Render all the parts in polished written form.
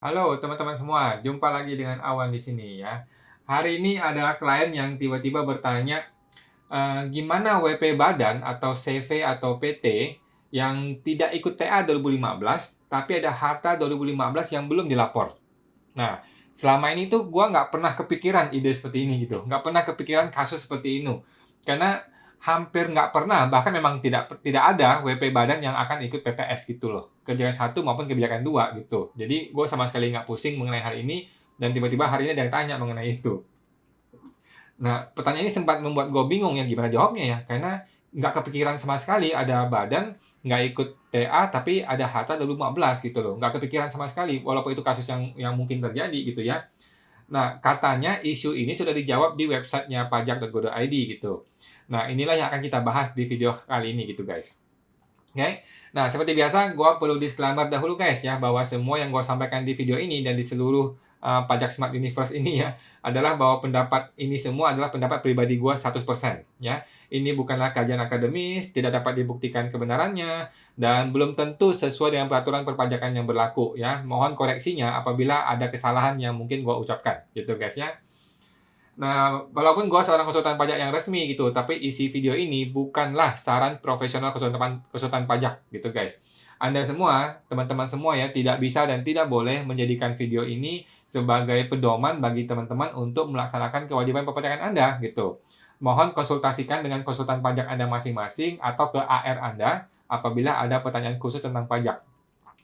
Halo teman-teman semua, jumpa lagi dengan Awan di sini ya. Hari ini ada klien yang tiba-tiba bertanya, gimana WP badan atau CV atau PT yang tidak ikut TA 2015, tapi ada harta 2015 yang belum dilapor. Nah, selama ini tuh gua nggak pernah kepikiran ide seperti ini gitu, nggak pernah kepikiran kasus seperti ini. Karena hampir nggak pernah, bahkan memang tidak tidak ada WP badan yang akan ikut PPS gitu loh. Kebijakan satu maupun kebijakan dua gitu. Jadi gue sama sekali nggak pusing mengenai hal ini, dan tiba-tiba hari ini ada yang tanya mengenai itu. Nah, pertanyaan ini sempat membuat gue bingung ya gimana jawabnya ya, karena nggak kepikiran sama sekali ada badan nggak ikut TA tapi ada harta 2015 gitu loh. Nggak kepikiran sama sekali, walaupun itu kasus yang mungkin terjadi gitu ya. Nah, katanya isu ini sudah dijawab di websitenya pajak.go.id gitu. Nah, inilah yang akan kita bahas di video kali ini gitu guys. Oke. Nah, seperti biasa, gue perlu disclaimer dahulu guys ya, bahwa semua yang gue sampaikan di video ini dan di seluruh Pajak Smart Universe ini ya, adalah bahwa pendapat ini semua adalah pendapat pribadi gue 100% ya. Ini bukanlah kajian akademis, tidak dapat dibuktikan kebenarannya, dan belum tentu sesuai dengan peraturan perpajakan yang berlaku ya. Mohon koreksinya apabila ada kesalahan yang mungkin gue ucapkan gitu guys ya. Nah, walaupun gue seorang konsultan pajak yang resmi gitu, tapi isi video ini bukanlah saran profesional konsultan pajak gitu guys. Anda semua, teman-teman semua ya, tidak bisa dan tidak boleh menjadikan video ini sebagai pedoman bagi teman-teman untuk melaksanakan kewajiban perpajakan Anda gitu. Mohon konsultasikan dengan konsultan pajak Anda masing-masing atau ke AR Anda apabila ada pertanyaan khusus tentang pajak.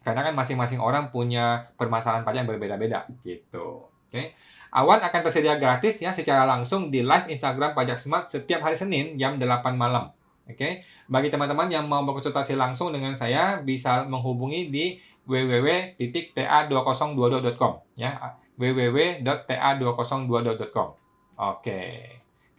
Karena kan masing-masing orang punya permasalahan pajak yang berbeda-beda gitu. Oke. Awan akan tersedia gratis ya secara langsung di live Instagram Pajak Smart setiap hari Senin jam 8 malam. Oke. Bagi teman-teman yang mau berkonsultasi langsung dengan saya bisa menghubungi di www.ta2022.com ya. www.ta2022.com. Oke.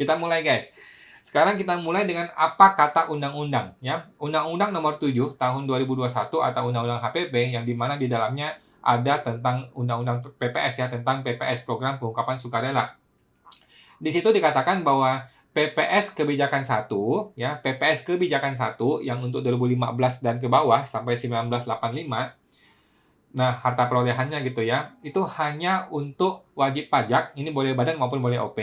Kita mulai guys. Sekarang kita mulai dengan apa kata undang-undang ya. Undang-Undang Nomor 7 Tahun 2021 atau Undang-Undang HPP yang dimana di dalamnya ada tentang Undang-Undang PPS ya, tentang PPS Program Pengungkapan Sukarela. Di situ dikatakan bahwa PPS kebijakan 1 ya, PPS kebijakan 1 yang untuk 2015 dan ke bawah sampai 1985. Nah, harta perolehannya gitu ya, itu hanya untuk wajib pajak, ini boleh badan maupun boleh OP,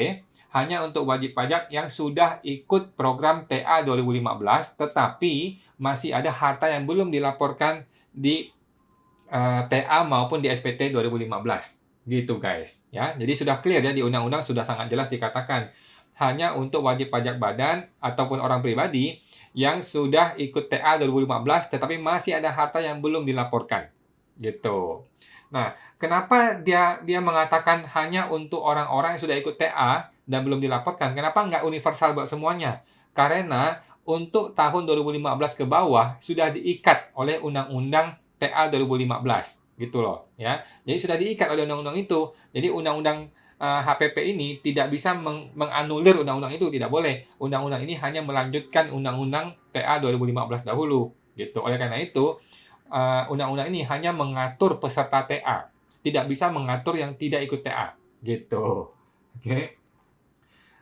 hanya untuk wajib pajak yang sudah ikut program TA 2015, tetapi masih ada harta yang belum dilaporkan di TA maupun di SPT 2015. Gitu guys. Ya, jadi sudah clear ya di undang-undang sudah sangat jelas dikatakan hanya untuk wajib pajak badan ataupun orang pribadi yang sudah ikut TA 2015 tetapi masih ada harta yang belum dilaporkan. Gitu. Nah, kenapa dia mengatakan hanya untuk orang-orang yang sudah ikut TA dan belum dilaporkan? Kenapa nggak universal buat semuanya? Karena untuk tahun 2015 ke bawah sudah diikat oleh Undang-Undang TA 2015 gitu loh ya. Jadi sudah diikat oleh undang-undang itu. Jadi undang-undang HPP ini tidak bisa menganulir undang-undang itu, tidak boleh. Undang-undang ini hanya melanjutkan Undang-Undang TA 2015 dahulu gitu. Oleh karena itu undang-undang ini hanya mengatur peserta TA, tidak bisa mengatur yang tidak ikut TA, gitu. Oke.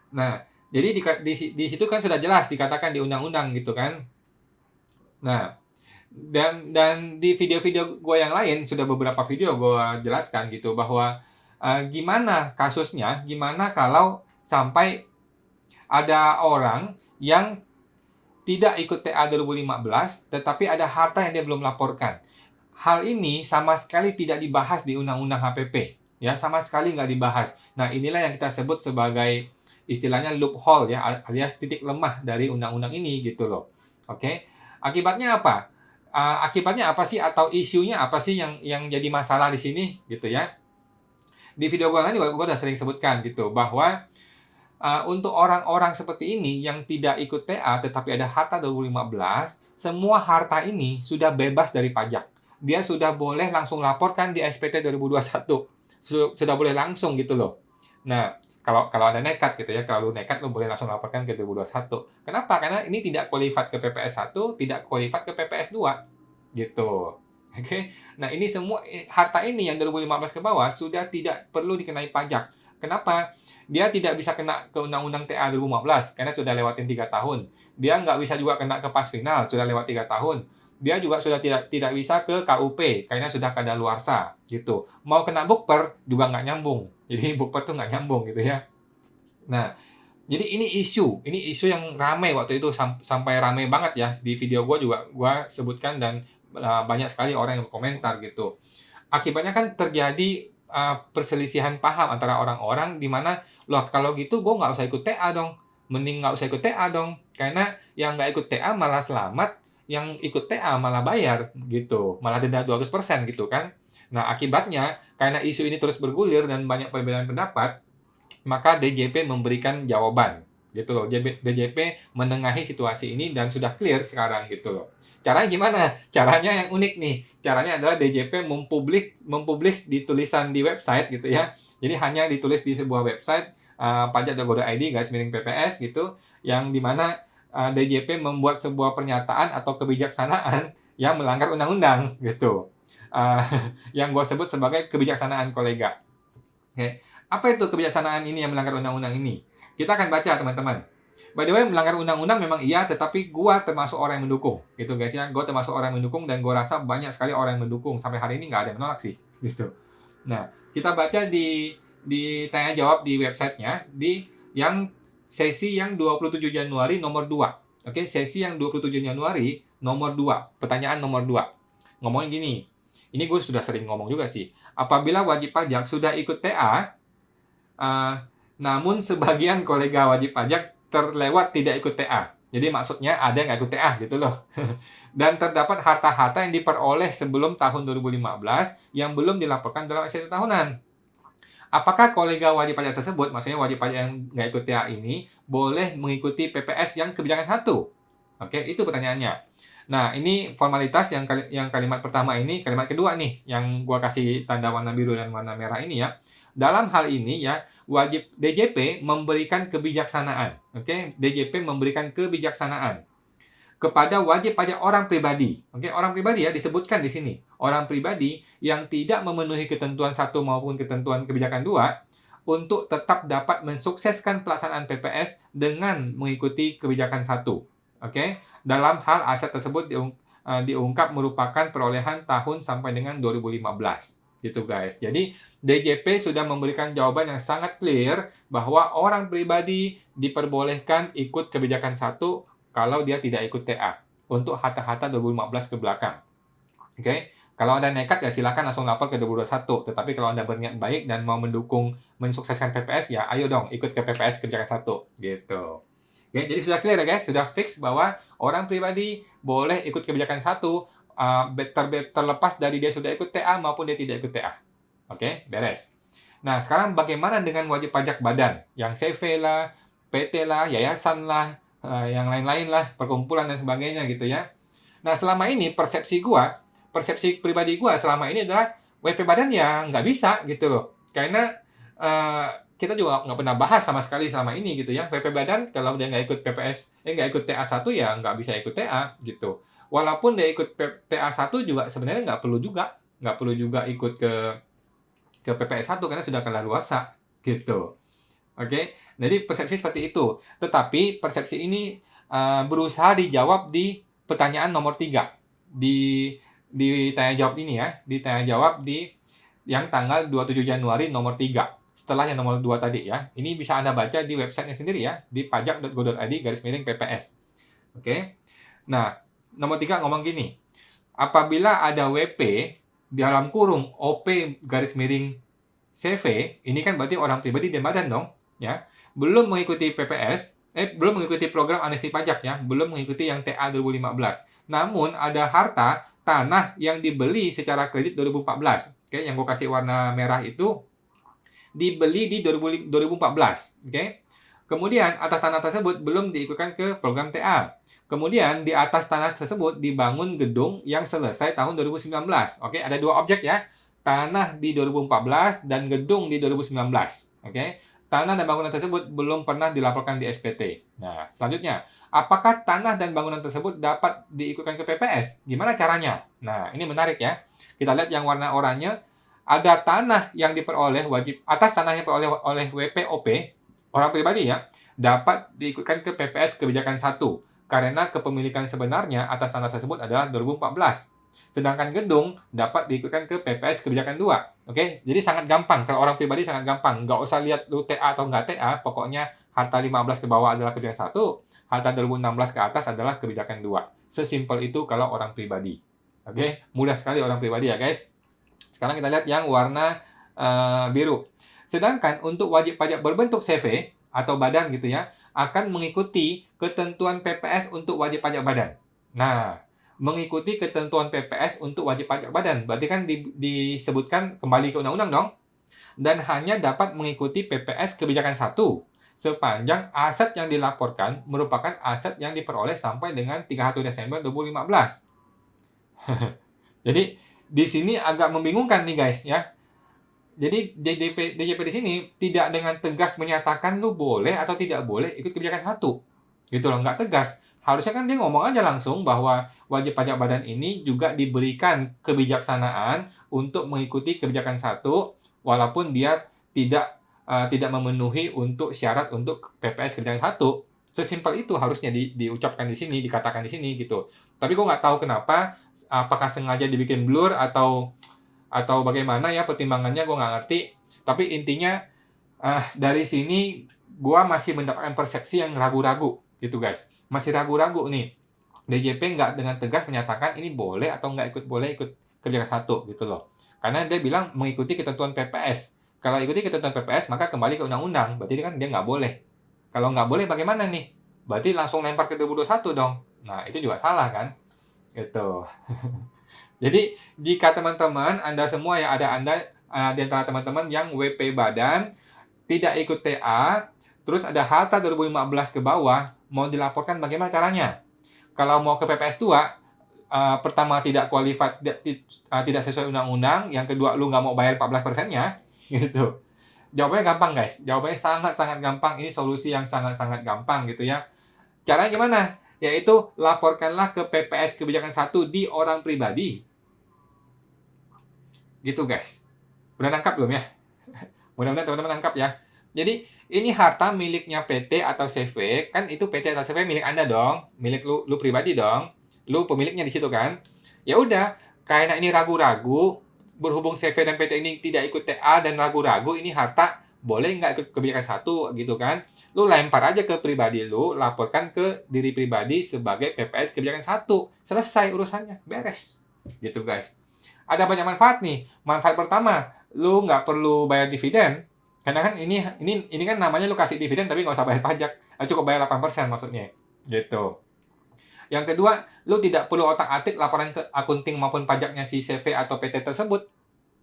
Nah, jadi di situ kan sudah jelas dikatakan di undang-undang gitu kan. Nah, dan di video-video gue yang lain sudah beberapa video gue jelaskan gitu bahwa gimana kasusnya, gimana kalau sampai ada orang yang tidak ikut TA 2015, tetapi ada harta yang dia belum laporkan. Hal ini sama sekali tidak dibahas di Undang-Undang HPP. Ya, sama sekali nggak dibahas. Nah, inilah yang kita sebut sebagai istilahnya loophole ya, alias titik lemah dari undang-undang ini gitu loh. Oke. Akibatnya apa? Akibatnya apa sih atau isunya apa sih yang jadi masalah di sini gitu ya. Di video gue lain juga gue udah sering sebutkan gitu bahwa untuk orang-orang seperti ini yang tidak ikut TA tetapi ada harta 2015, semua harta ini sudah bebas dari pajak. Dia sudah boleh langsung laporkan di SPT 2021. Sudah boleh langsung gitu loh. Nah, kalau Anda nekat gitu ya, kalau lu nekat lu boleh langsung laporkan ke 2021. Kenapa? Karena ini tidak qualified ke PPS 1, tidak qualified ke PPS 2 gitu. Oke. Nah, ini semua harta ini yang 2015 ke bawah sudah tidak perlu dikenai pajak. Kenapa? Dia tidak bisa kena ke Undang-Undang TA 2015 karena sudah lewatin 3 tahun. Dia nggak bisa juga kena ke pas final, sudah lewat 3 tahun. dia juga sudah tidak bisa ke KUP karena sudah kadaluarsa gitu. Mau kena bukper juga nggak nyambung. Jadi bukper tuh nggak nyambung gitu ya. Nah, jadi ini isu yang ramai waktu itu sampai ramai banget ya di video gua sebutkan dan banyak sekali orang yang berkomentar gitu. Akibatnya kan terjadi perselisihan paham antara orang-orang di mana, "Loh kalau gitu gue nggak usah ikut TA dong, mending nggak usah ikut TA dong, karena yang nggak ikut TA malah selamat, yang ikut TA malah bayar," gitu, malah denda 200% gitu kan. Nah akibatnya karena isu ini terus bergulir dan banyak perbedaan pendapat, maka DJP memberikan jawaban gitu loh. DJP menengahi situasi ini dan sudah clear sekarang gitu loh. Caranya gimana? Caranya yang unik nih. Caranya adalah DJP mempublish di tulisan di website gitu ya. Jadi hanya ditulis di sebuah website pajak.go.id/PPS gitu, yang dimana DJP membuat sebuah pernyataan atau kebijaksanaan yang melanggar undang-undang gitu. Yang gue sebut sebagai kebijaksanaan kolega. Oke. Apa itu kebijaksanaan ini yang melanggar undang-undang ini? Kita akan baca, teman-teman. By the way, melanggar undang-undang memang iya, tetapi gua termasuk orang yang mendukung. Gitu guys ya. Gua termasuk orang yang mendukung dan gua rasa banyak sekali orang yang mendukung. Sampai hari ini nggak ada yang menolak sih. Gitu. Nah, kita baca di tanya jawab di websitenya di yang sesi yang 27 Januari nomor 2. Oke, sesi yang 27 Januari nomor 2. Pertanyaan nomor 2. Ngomongin gini. Ini gue sudah sering ngomong juga sih. Apabila wajib pajak sudah ikut TA, namun sebagian kolega wajib pajak terlewat tidak ikut TA. Jadi maksudnya ada yang nggak ikut TA gitu loh. Dan terdapat harta-harta yang diperoleh sebelum tahun 2015 yang belum dilaporkan dalam SPT tahunan. Apakah kolega wajib pajak tersebut, maksudnya wajib pajak yang nggak ikut TA ini, boleh mengikuti PPS yang kebijakan 1? Oke, itu pertanyaannya. Nah, ini formalitas yang kalimat pertama ini, kalimat kedua nih, yang gua kasih tanda warna biru dan warna merah ini ya. Dalam hal ini ya, wajib DJP memberikan kebijaksanaan. Oke, DJP memberikan kebijaksanaan kepada wajib pajak orang pribadi. Oke, orang pribadi ya disebutkan di sini. Orang pribadi yang tidak memenuhi ketentuan 1 maupun ketentuan kebijakan 2 untuk tetap dapat mensukseskan pelaksanaan PPS dengan mengikuti kebijakan 1. Oke, dalam hal aset tersebut diungkap merupakan perolehan tahun sampai dengan 2015. Gitu guys. Jadi DJP sudah memberikan jawaban yang sangat clear bahwa orang pribadi diperbolehkan ikut kebijakan 1 kalau dia tidak ikut TA untuk harta-harta 2015 ke belakang. Oke. Kalau Anda nekat ya silakan langsung lapor ke 2021. Tetapi kalau Anda berniat baik dan mau mendukung mensukseskan PPS ya ayo dong ikut ke PPS kebijakan 1 gitu. Oke, jadi sudah clear ya guys, sudah fix bahwa orang pribadi boleh ikut kebijakan 1 terlepas dari dia sudah ikut TA maupun dia tidak ikut TA. Oke, beres. Nah, sekarang bagaimana dengan wajib pajak badan? Yang CV lah, PT lah, yayasan lah, yang lain-lain lah, perkumpulan dan sebagainya gitu ya. Nah, selama ini persepsi pribadi gua selama ini adalah WP badan ya nggak bisa gitu loh. Karena kita juga nggak pernah bahas sama sekali selama ini gitu ya. WP badan kalau dia nggak ikut PPS, nggak ikut TA1 ya nggak bisa ikut TA gitu. Walaupun dia ikut TA1 juga sebenarnya nggak perlu juga ikut ke PPS 1 karena sudah kadaluarsa gitu. Oke, jadi persepsi seperti itu. Tetapi persepsi ini berusaha dijawab di pertanyaan nomor 3 di tanya jawab ini ya, di tanya jawab di yang tanggal 27 Januari nomor 3. Setelah yang nomor 2 tadi ya. Ini bisa Anda baca di websitenya sendiri ya, di pajak.go.id/PPS. Oke. Nah, nomor 3 ngomong gini. Apabila ada WP di dalam kurung OP/CV, ini kan berarti orang pribadi dan badan dong, ya. Belum mengikuti PPS, belum mengikuti program amnesti pajak ya, belum mengikuti yang TA 2015. Namun ada harta tanah yang dibeli secara kredit 2014. Oke, yang gue kasih warna merah itu dibeli di 2014, oke. Kemudian atas tanah tersebut belum diikutkan ke program TA. Kemudian di atas tanah tersebut dibangun gedung yang selesai tahun 2019. Oke, ada 2 objek ya. Tanah di 2014 dan gedung di 2019. Oke. Tanah dan bangunan tersebut belum pernah dilaporkan di SPT. Nah, selanjutnya, apakah tanah dan bangunan tersebut dapat diikutkan ke PPS? Gimana caranya? Nah, ini menarik ya. Kita lihat yang warna oranye, ada tanah yang diperoleh atas tanah yang diperoleh oleh WPOP, orang pribadi ya, dapat diikutkan ke PPS kebijakan 1 karena kepemilikan sebenarnya atas tanah tersebut adalah 2014. Sedangkan gedung dapat diikutkan ke PPS kebijakan 2. Oke, jadi sangat gampang. Kalau orang pribadi sangat gampang. Nggak usah lihat lu TA atau nggak TA, pokoknya harta 15 ke bawah adalah kebijakan 1, harta 2016 ke atas adalah kebijakan 2. Sesimpel itu kalau orang pribadi. Oke, mudah sekali orang pribadi ya guys. Sekarang kita lihat yang warna biru. Sedangkan untuk wajib pajak berbentuk CV atau badan gitu ya, akan mengikuti ketentuan PPS untuk wajib pajak badan. Nah, mengikuti ketentuan PPS untuk wajib pajak badan. Berarti kan disebutkan kembali ke undang-undang dong. Dan hanya dapat mengikuti PPS kebijakan 1 sepanjang aset yang dilaporkan merupakan aset yang diperoleh sampai dengan 31 Desember 2015. Jadi di sini agak membingungkan nih guys ya. Jadi DJP di sini tidak dengan tegas menyatakan lu boleh atau tidak boleh ikut kebijakan 1. Gitu loh, nggak tegas. Harusnya kan dia ngomong aja langsung bahwa wajib pajak badan ini juga diberikan kebijaksanaan untuk mengikuti kebijakan 1 walaupun dia tidak memenuhi untuk syarat untuk PPS kebijakan 1. Sesimpel itu harusnya diucapkan di sini, dikatakan di sini gitu. Tapi gue nggak tahu kenapa, apakah sengaja dibikin blur atau bagaimana ya pertimbangannya, gue nggak ngerti. Tapi intinya dari sini gue masih mendapatkan persepsi yang ragu-ragu gitu guys. Masih ragu-ragu nih. DJP nggak dengan tegas menyatakan ini boleh atau nggak boleh ikut kebijakan 1 gitu loh. Karena dia bilang mengikuti ketentuan PPS. Kalau ikuti ketentuan PPS maka kembali ke undang-undang. Berarti kan dia nggak boleh. Kalau nggak boleh bagaimana nih? Berarti langsung lempar ke 2021 dong. Nah itu juga salah kan? Gitu. Jadi, jika teman-teman, Anda semua yang ada di antara teman-teman yang WP badan, tidak ikut TA, terus ada harta 2015 ke bawah, mau dilaporkan bagaimana caranya? Kalau mau ke PPS 2, pertama tidak qualified, tidak sesuai undang-undang, yang kedua lu nggak mau bayar 14%-nya, gitu. Jawabannya gampang guys, jawabannya sangat-sangat gampang, ini solusi yang sangat-sangat gampang gitu ya. Caranya gimana? Yaitu laporkanlah ke PPS kebijakan 1 di orang pribadi. Gitu guys. Udah nangkap belum ya? Mudah-mudahan teman-teman nangkap ya. Jadi ini harta miliknya PT atau CV, kan itu PT atau CV milik Anda dong, milik lu pribadi dong. Lu pemiliknya di situ kan. Ya udah, karena ini ragu-ragu, berhubung CV dan PT ini tidak ikut TA dan ragu-ragu ini harta boleh nggak ikut kebijakan 1 gitu kan. Lu lempar aja ke pribadi lu, laporkan ke diri pribadi sebagai PPS kebijakan 1. Selesai urusannya, beres. Gitu guys. Ada banyak manfaat nih. Manfaat pertama, lu nggak perlu bayar dividen. Karena kan ini kan namanya lu kasih dividen tapi nggak usah bayar pajak. Cukup bayar 8% maksudnya. Gitu. Yang kedua, lu tidak perlu otak-atik laporan ke akunting maupun pajaknya si CV atau PT tersebut.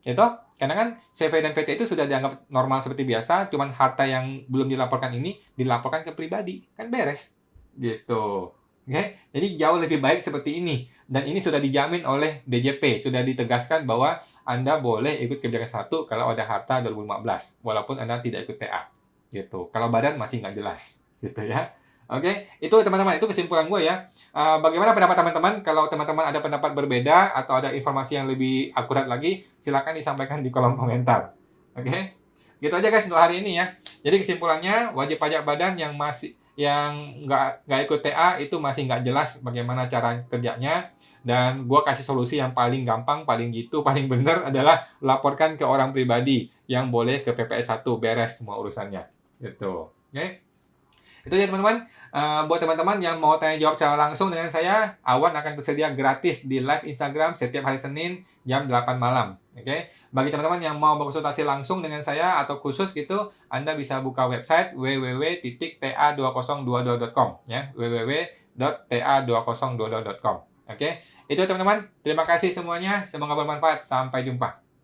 Gitu. Karena kan CV dan PT itu sudah dianggap normal seperti biasa, cuman harta yang belum dilaporkan ini dilaporkan ke pribadi. Kan beres. Gitu. Oke, jadi jauh lebih baik seperti ini. Dan ini sudah dijamin oleh DJP, sudah ditegaskan bahwa Anda boleh ikut kebijakan 1 kalau ada harta 2015, walaupun Anda tidak ikut TA. Gitu. Kalau badan masih nggak jelas. Gitu ya. Oke, itu teman-teman, itu kesimpulan gue ya. Bagaimana pendapat teman-teman? Kalau teman-teman ada pendapat berbeda atau ada informasi yang lebih akurat lagi, silakan disampaikan di kolom komentar. Oke, gitu aja guys untuk hari ini ya. Jadi kesimpulannya, wajib pajak badan yang nggak ikut TA itu masih nggak jelas bagaimana cara kerjanya. Dan gue kasih solusi yang paling gampang, paling gitu, paling benar adalah laporkan ke orang pribadi yang boleh ke PPS 1, beres semua urusannya. Gitu. Oke. Itu ya teman-teman. Buat teman-teman yang mau tanya jawab secara langsung dengan saya, Awan akan tersedia gratis di live Instagram setiap hari Senin jam 8 malam. Oke. Bagi teman-teman yang mau berkonsultasi langsung dengan saya atau khusus gitu, Anda bisa buka website www.ta2022.com ya, www.ta2022.com. Oke. Itu teman-teman. Terima kasih semuanya. Semoga bermanfaat. Sampai jumpa.